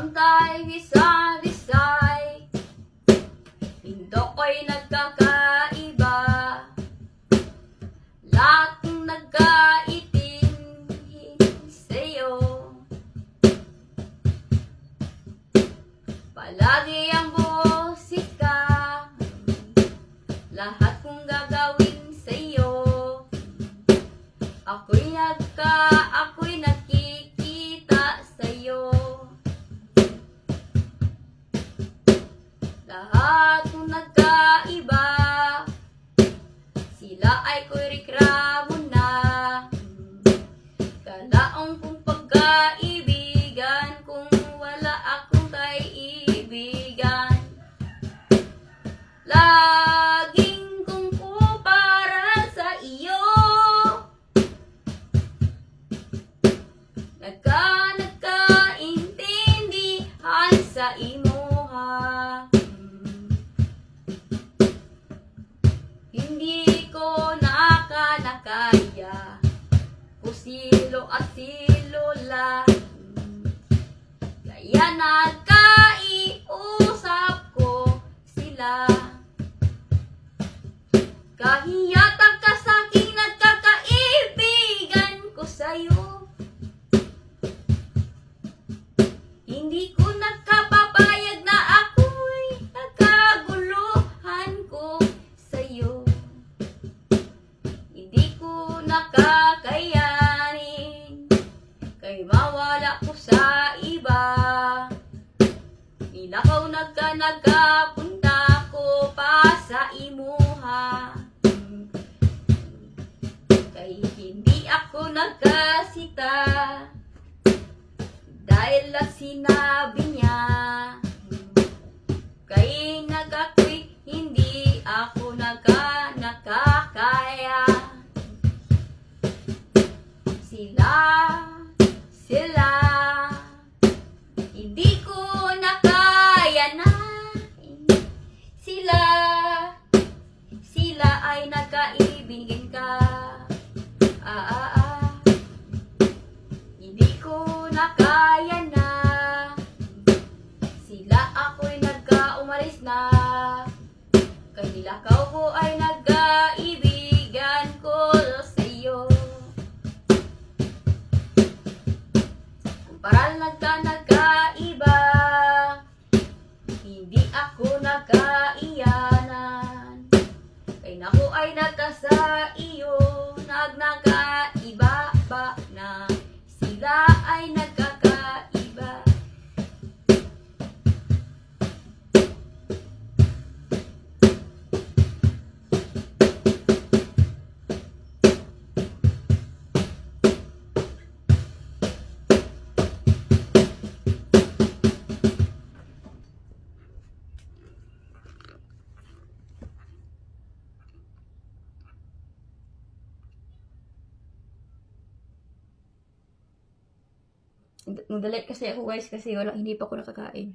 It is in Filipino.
Samtay Visay, Indo ko'y nagkakaiba. Lahat ng nagkaitin sa'yo, palagi ang boses ka. Lahat kong gagawin sa'yo, ako'y nakikita sa'yo. Lahat kong nagkaiba, sila ay ko'y reklamo na. Kalaong kong pagkaibigan kung wala akong kaibigan. Laging kong para sa iyo, nagkaintindihan sa imuha. Hindi ko nakaya kusilo at silula, kaya nagkaiusap ko sila. Kahiyatan ka sa'king nagkakaibigan ko sa'yo, hindi ko nakapapayag na ako'y nagkaguluhan ko sa'yo. Hindi ko nakakayanin kay mawala ko sa iba. Nilakaw nagpunta ko pa sa imuha, kay hindi ako nagkasita dahil lang sinabi niya. Kay nagakoy hindi ako nakakaya. Sila hindi ko nakaya na. Sila ay nagkaibigan ka. Hindi ko nakaya na. Sila ako'y umalis na. Kay nilakaw ko ay nagkaibigan ko sa iyo. Para nagkaiba, hindi ako nagkaiyanan. Kay naku ay nagkasa iyo, nagkaiba ba na. Sila ay nagkakaiba. Nag-delete kasi ako guys kasi hindi pa ako nakakain.